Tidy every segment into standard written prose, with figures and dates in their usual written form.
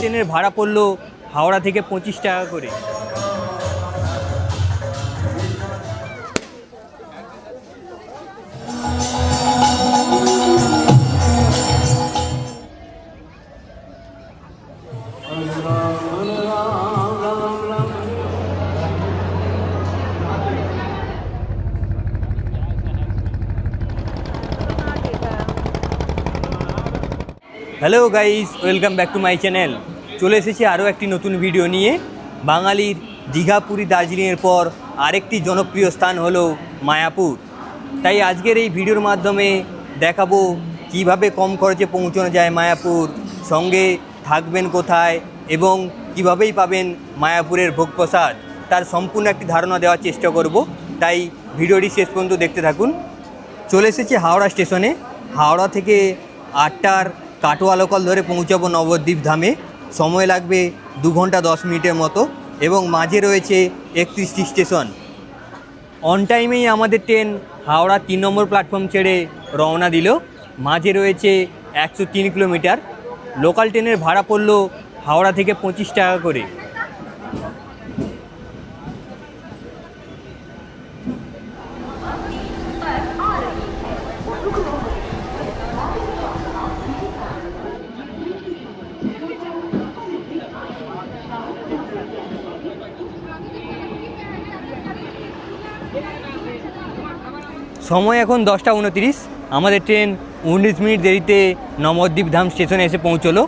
ট্রেনের ভাড়া পড়লো হাওড়া থেকে 25 টাকা করে। Hello guys, welcome back to my channel. চলে এসেছি আরও একটি নতুন ভিডিও নিয়ে। বাঙালির দীঘা, পুরী, দার্জিলিংয়ের পর আরেকটি জনপ্রিয় স্থান হলো মায়াপুর। তাই আজকের এই ভিডিওর মাধ্যমে দেখাবো কিভাবে কম খরচে পৌঁছানো যায় মায়াপুর, সঙ্গে থাকবেন কোথায় এবং কিভাবেই পাবেন মায়াপুরের ভোগ প্রসাদ, তার সম্পূর্ণ একটি ধারণা দেওয়ার চেষ্টা করব। তাই ভিডিওটি শেষ পর্যন্ত দেখতে থাকুন। চলে এসেছি হাওড়া স্টেশনে। হাওড়া থেকে 8টার কাটোয়া লোকাল ধরে পৌঁছাবো নবদ্বীপ ধামে। সময় লাগবে 2 ঘন্টা 10 মিনিটের মতো এবং মাঝে রয়েছে 31টি স্টেশন। অন টাইমেই আমাদের ট্রেন হাওড়া 3 নম্বর প্ল্যাটফর্ম ছেড়ে রওনা দিল। মাঝে রয়েছে 103 কিলোমিটার। লোকাল ট্রেনের ভাড়া পড়লো হাওড়া থেকে 25 টাকা করে। সময় এখন 10টা 29। আমাদের ট্রেন 19 মিনিট দেরিতে নবদ্বীপ ধাম স্টেশনে এসে পৌঁছলো।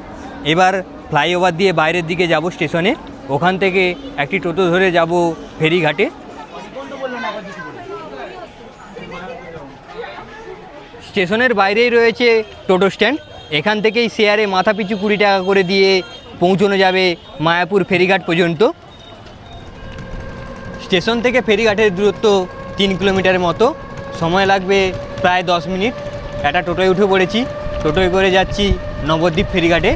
এবার ফ্লাইওভার দিয়ে বাইরের দিকে যাব স্টেশনে। ওখান থেকে একটি টোটো ধরে যাব ফেরিঘাটে। স্টেশনের বাইরেই রয়েছে টোটো স্ট্যান্ড। এখান থেকেই শেয়ারে মাথাপিছু 20 টাকা করে দিয়ে পৌঁছানো যাবে মায়াপুর ফেরিঘাট পর্যন্ত। স্টেশন থেকে ফেরিঘাটের দূরত্ব 3 কিলোমিটারের মতো। সময় লাগবে প্রায় 10 মিনিট। একটা টোটোয় উঠে পড়েছি, টোটোয় করে যাচ্ছি নবদ্বীপ ফেরিঘাটে।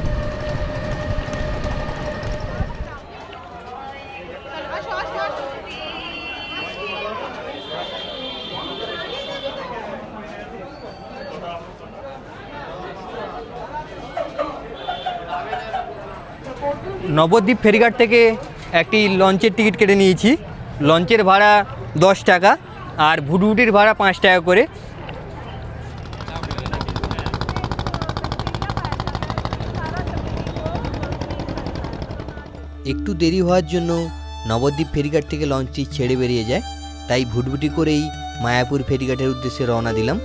নবদ্বীপ ফেরিঘাট থেকে একটি লঞ্চের টিকিট কেটে নিয়েছি। লঞ্চের ভাড়া 10 টাকা আর ভুটভুটির ভাড়া 5 টাকা করে। একটু দেরি হওয়ার জন্য নবদ্বীপ ফেরিঘাট থেকে লঞ্চটি ছেড়ে বেরিয়ে যায়, তাই ভুটভুটি করেই মায়াপুর ফেরিঘাটের উদ্দেশ্যে রওনা দিলাম।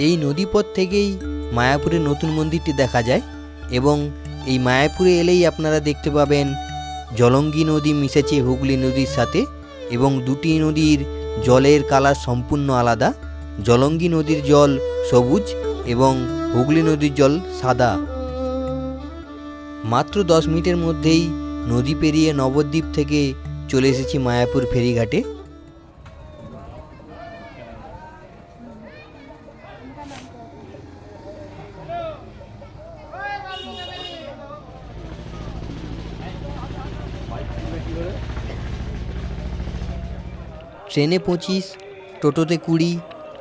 এই নদীপথ থেকেই মায়াপুরের নতুন মন্দিরটি দেখা যায় এবং এই মায়াপুরে এলেই আপনারা দেখতে পাবেন জলঙ্গি নদী মিশেছে হুগলি নদীর সাথে এবং দুটি নদীর জলের কালার সম্পূর্ণ আলাদা। জলঙ্গি নদীর জল সবুজ এবং হুগলি নদীর জল সাদা। মাত্র 10 মিনিটের মধ্যেই নদী পেরিয়ে নবদ্বীপ থেকে চলে এসেছি মায়াপুর ফেরিঘাটে। ট্রেনে 25, টোটোতে 20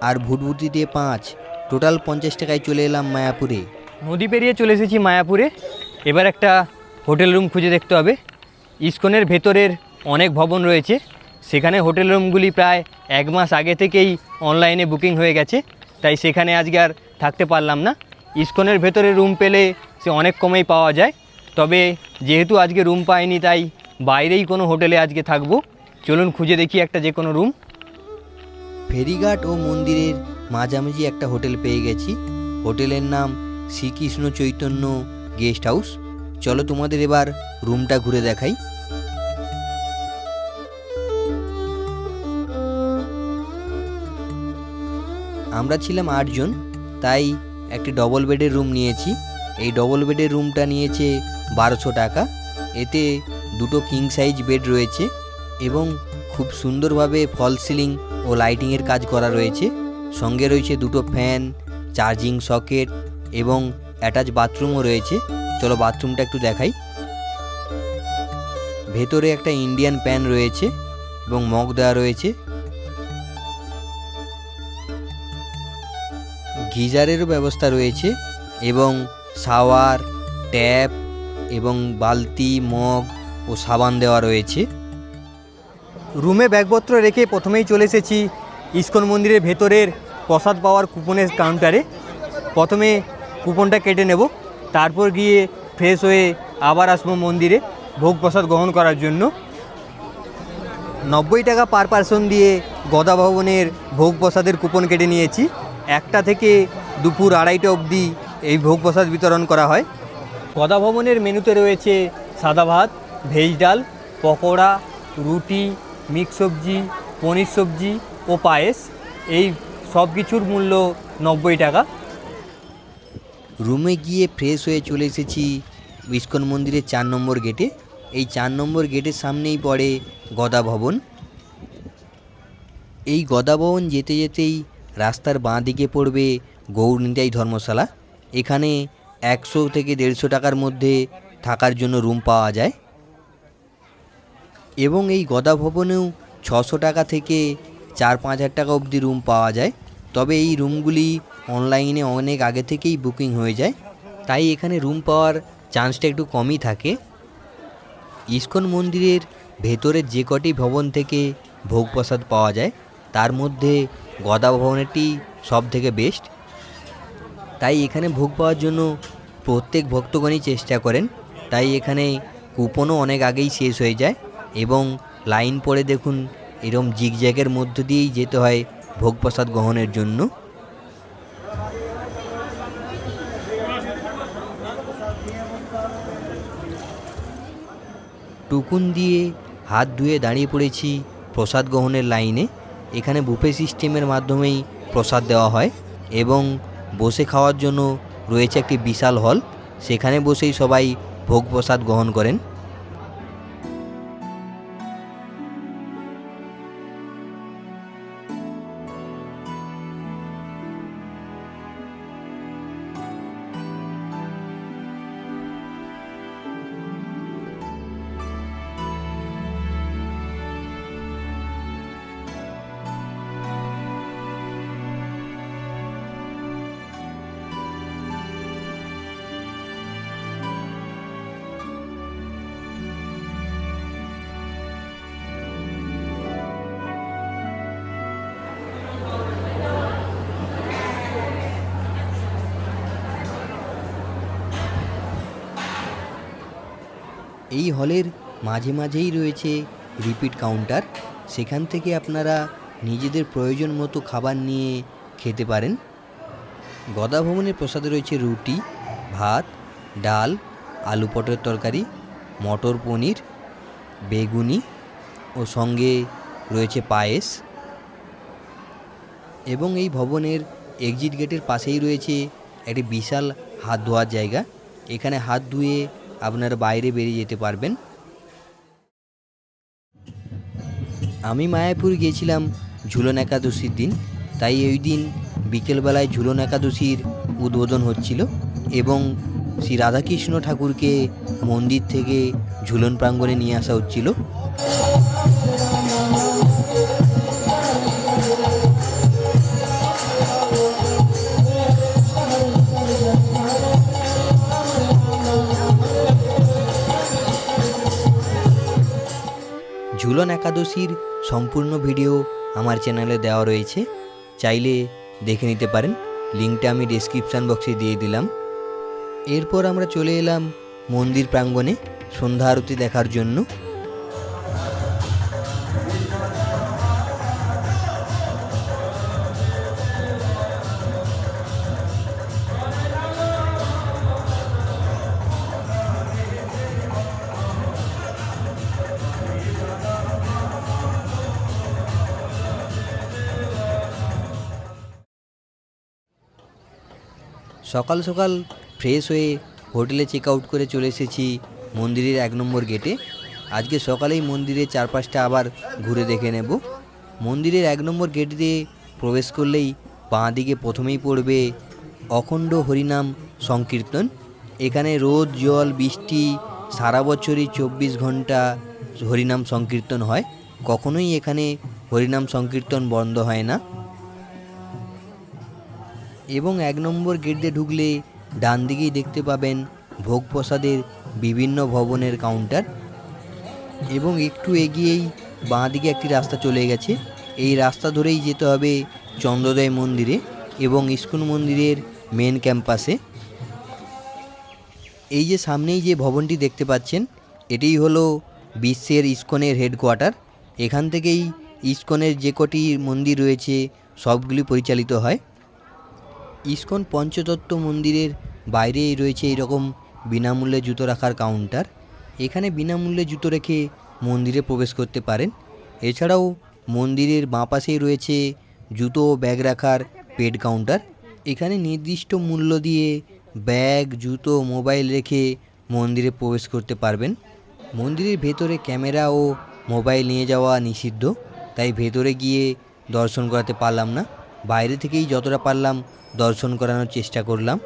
আর ভুটভুটিতে 5, টোটাল 50 টাকায় চলে এলাম মায়াপুরে। নদী পেরিয়ে চলে এসেছি মায়াপুরে। এবার একটা হোটেল রুম খুঁজে দেখতে হবে। ইস্কনের ভেতরের অনেক ভবন রয়েছে, সেখানে হোটেল রুমগুলি প্রায় 1 মাস আগে থেকেই অনলাইনে বুকিং হয়ে গেছে, তাই সেখানে আজকে আর থাকতে পারলাম না। ইস্কনের ভেতরে রুম পেলে সে অনেক কমেই পাওয়া যায়, তবে যেহেতু আজকে রুম পাইনি তাই বাইরেই কোনো হোটেলে আজকে থাকবো। চলুন খুঁজে দেখি একটা যে কোনো রুম। ফেরিঘাট ও মন্দিরের মাঝামাঝি একটা হোটেল পেয়ে গেছি। হোটেলের নাম শ্রীকৃষ্ণ চৈতন্য গেস্ট হাউস। চলো তোমাদের এবার রুমটা ঘুরে দেখাই। আমরা ছিলাম 8 জন, তাই একটি ডবল বেডের রুম নিয়েছি। এই ডবল বেডের রুমটা নিয়েছে 1200 টাকা। এতে দুটো কিং সাইজ বেড রয়েছে এবং খুব সুন্দরভাবে ফল সিলিং ও লাইটিংয়ের কাজ করা রয়েছে। সঙ্গে রয়েছে দুটো ফ্যান, চার্জিং সকেট এবং অ্যাটাচ বাথরুমও রয়েছে। চলো বাথরুমটা একটু দেখাই। ভেতরে একটা ইন্ডিয়ান প্যান রয়েছে এবং মগ দেওয়া রয়েছে। গিজারেরও ব্যবস্থা রয়েছে এবং শাওয়ার, ট্যাপ এবং বালতি, মগ ও সাবান দেওয়া রয়েছে। রুমে ব্যাগপত্র রেখে প্রথমেই চলে এসেছি ইস্কন মন্দিরের ভেতরের প্রসাদ পাওয়ার কুপনের কাউন্টারে। প্রথমে কুপনটা কেটে নেব, তারপর গিয়ে ফ্রেশ হয়ে আবার আসবো মন্দিরে ভোগ প্রসাদ গ্রহণ করার জন্য। 90 টাকা পার পারসন দিয়ে গদা ভবনের ভোগ প্রসাদের কুপন কেটে নিয়েছি। 1টা থেকে দুপুর 2:30টা অবধি এই ভোগ প্রসাদ বিতরণ করা হয়। গদা ভবনের মেনুতে রয়েছে সাদা ভাত, ভেজ ডাল, পকোড়া, রুটি, মিক্স সবজি, পনির সবজি ও পায়েস। এই সব কিছুর মূল্য 90 টাকা। রুমে গিয়ে ফ্রেশ হয়ে চলে এসেছি ইস্কন মন্দিরের 4 নম্বর গেটে। এই 4 নম্বর গেটের সামনেই পড়ে গদা ভবন। এই গদা ভবন যেতে যেতেই রাস্তার বাঁ দিকে পড়বে গৌরনিতাই ধর্মশালা। এখানে 100 থেকে 150 টাকার মধ্যে থাকার জন্য রুম পাওয়া যায় এবং এই গদা ভবনেও 600 টাকা থেকে 4-5 হাজার টাকা অবধি রুম পাওয়া যায়। তবে এই রুমগুলি অনলাইনে অনেক আগে থেকেই বুকিং হয়ে যায়, তাই এখানে রুম পাওয়ার চান্সটা একটু কমই থাকে। ইস্কন মন্দিরের ভেতরের যে কটি ভবন থেকে ভোগ প্রসাদ পাওয়া যায় তার মধ্যে গদা ভবনেরটি সব থেকে বেস্ট। তাই এখানে ভোগ পাওয়ার জন্য প্রত্যেক ভক্তগণই চেষ্টা করেন। তাই এখানে কুপনও অনেক আগেই শেষ হয়ে যায় এবং লাইন পড়ে দেখুন এরম জিগজ্যাগের মধ্য দিয়েই যেতে হয় ভোগ প্রসাদ গ্রহণের জন্য। টুকুন দিয়ে হাত ধুয়ে দাঁড়িয়ে পড়েছি প্রসাদ গ্রহণের লাইনে। এখানে বুফে সিস্টেমের মাধ্যমেই প্রসাদ দেওয়া হয় এবং বসে খাওয়ার জন্য রয়েছে একটি বিশাল হল, সেখানে বসেই সবাই ভোগ প্রসাদ গ্রহণ করেন। এই হলের মাঝে মাঝেই রয়েছে রিপিট কাউন্টার, সেখান থেকে আপনারা নিজেদের প্রয়োজন মতো খাবার নিয়ে খেতে পারেন। গদা ভবনের প্রসাদে রয়েছে রুটি, ভাত, ডাল, আলু পটলের তরকারি, মটর পনির, বেগুনি ও সঙ্গে রয়েছে পায়েস। এবং এই ভবনের এক্সিট গেটের পাশেই রয়েছে একটি বিশাল হাত ধোয়ার জায়গা। এখানে হাত ধুয়ে আপনারা বাইরে বেরিয়ে যেতে পারবেন। আমি মায়াপুর গিয়েছিলাম ঝুলন একাদশীর দিন, তাই ওই দিন বিকেলবেলায় ঝুলন একাদশীর উদ্বোধন হচ্ছিল এবং শ্রী রাধাকৃষ্ণ ঠাকুরকে মন্দির থেকে ঝুলন প্রাঙ্গণে নিয়ে আসা হচ্ছিল। ঝুলন একাদশীর সম্পূর্ণ ভিডিও আমার চ্যানেলে দেওয়া রয়েছে, চাইলে দেখে নিতে পারেন। লিঙ্কটা আমি ডেসক্রিপশান বক্সে দিয়ে দিলাম। এরপর আমরা চলে এলাম মন্দির প্রাঙ্গণে সন্ধ্যা আরতি দেখার জন্য। সকাল সকাল ফ্রেশ হয়ে হোটেলে চেক আউট করে চলে এসেছি মন্দিরের 1 নম্বর গেটে। আজকে সকালেই মন্দিরের চারপাশটা আবার ঘুরে দেখে নেব। মন্দিরের 1 নম্বর গেট দিয়ে প্রবেশ করলেই বাঁ দিকে প্রথমেই পড়বে অখণ্ড হরিনাম সংকীর্তন। এখানে রোদ জল বৃষ্টি সারা বছরই 24 ঘন্টা হরিনাম সংকীর্তন হয়, কখনোই এখানে হরিনাম সংকীর্তন বন্ধ হয় না। এবং 1 নম্বর গেট দিয়ে ঢুকলে ডান দিকেই দেখতে পাবেন ভোগ প্রসাদের বিভিন্ন ভবনের কাউন্টার এবং একটু এগিয়েই বাঁ দিকে একটি রাস্তা চলে গেছে। এই রাস্তা ধরেই যেতে হবে চন্দ্রোদয় মন্দিরে এবং ইস্কন মন্দিরের মেন ক্যাম্পাসে। এই যে সামনেই যে ভবনটি দেখতে পাচ্ছেন, এটিই হলো বিশ্বের ইস্কনের হেডকোয়ার্টার। এখান থেকেই ইস্কনের যে কটি মন্দির রয়েছে সবগুলি পরিচালিত হয়। ইস্কন পঞ্চতত্ত্ব মন্দিরের বাইরেই রয়েছে এইরকম বিনামূল্যে জুতো রাখার কাউন্টার। এখানে বিনামূল্যে জুতো রেখে মন্দিরে প্রবেশ করতে পারেন। এছাড়াও মন্দিরের বাঁ পাশেই রয়েছে জুতো ও ব্যাগ রাখার পেড কাউন্টার। এখানে নির্দিষ্ট মূল্য দিয়ে ব্যাগ, জুতো, মোবাইল রেখে মন্দিরে প্রবেশ করতে পারবেন। মন্দিরের ভেতরে ক্যামেরা ও মোবাইল নিয়ে যাওয়া নিষিদ্ধ, তাই ভেতরে গিয়ে দর্শন করাতে পারলাম না। বাইরে থেকেই যতটা পারলাম দর্শন করানোর চেষ্টা করলাম।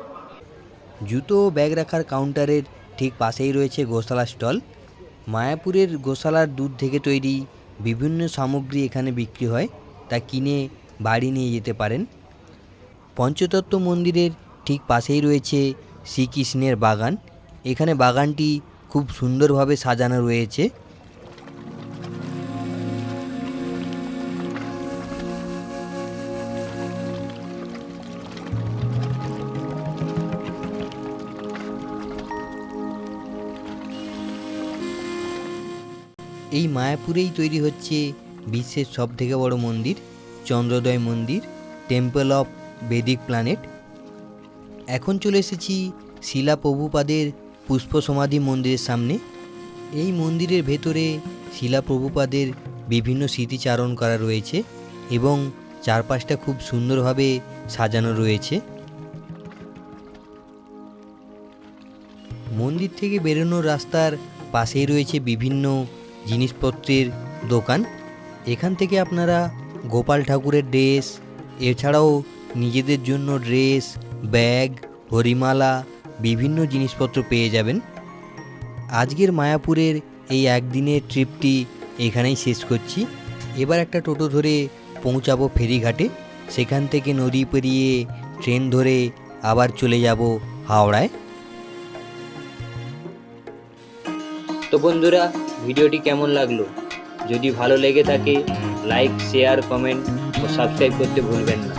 জুতো ও ব্যাগ রাখার কাউন্টারের ঠিক পাশেই রয়েছে গোশালা স্টল। মায়াপুরের গোশালার দুধ থেকে তৈরি বিভিন্ন সামগ্রী এখানে বিক্রি হয়, তা কিনে বাড়ি নিয়ে যেতে পারেন। পঞ্চতত্ত্ব মন্দিরের ঠিক পাশেই রয়েছে শ্রীকৃষ্ণের বাগান। এখানে বাগানটি খুব সুন্দরভাবে সাজানো রয়েছে। এই মায়াপুরেই তৈরি হচ্ছে বিশ্বের সবথেকে বড় মন্দির, চন্দ্রোদয় মন্দির, টেম্পল অফ বেদিক প্ল্যানেট। এখন চলে এসেছি শিলা প্রভুপাদের পুষ্প সমাধি মন্দিরের সামনে। এই মন্দিরের ভেতরে শিলা প্রভুপাদের বিভিন্ন স্মৃতিচারণ করা রয়েছে এবং চারপাশটা খুব সুন্দরভাবে সাজানো রয়েছে। মন্দির থেকে বেরোনোর রাস্তার পাশেই রয়েছে বিভিন্ন জিনিসপত্রের দোকান। এখান থেকে আপনারা গোপাল ঠাকুরের ড্রেস, এছাড়াও নিজেদের জন্য ড্রেস, ব্যাগ, হরিমালা, বিভিন্ন জিনিসপত্র পেয়ে যাবেন। আজকের মায়াপুরের এই একদিনের ট্রিপটি এখানেই শেষ করছি। এবার একটা টোটো ধরে পৌঁছাবো ফেরিঘাটে, সেখান থেকে নদী পেরিয়ে ট্রেন ধরে আবার চলে যাব হাওড়ায়। তো বন্ধুরা, ভিডিওটি কেমন লাগলো? যদি ভালো লেগে থাকে লাইক, শেয়ার, কমেন্ট ও সাবস্ক্রাইব করতে ভুলবেন না।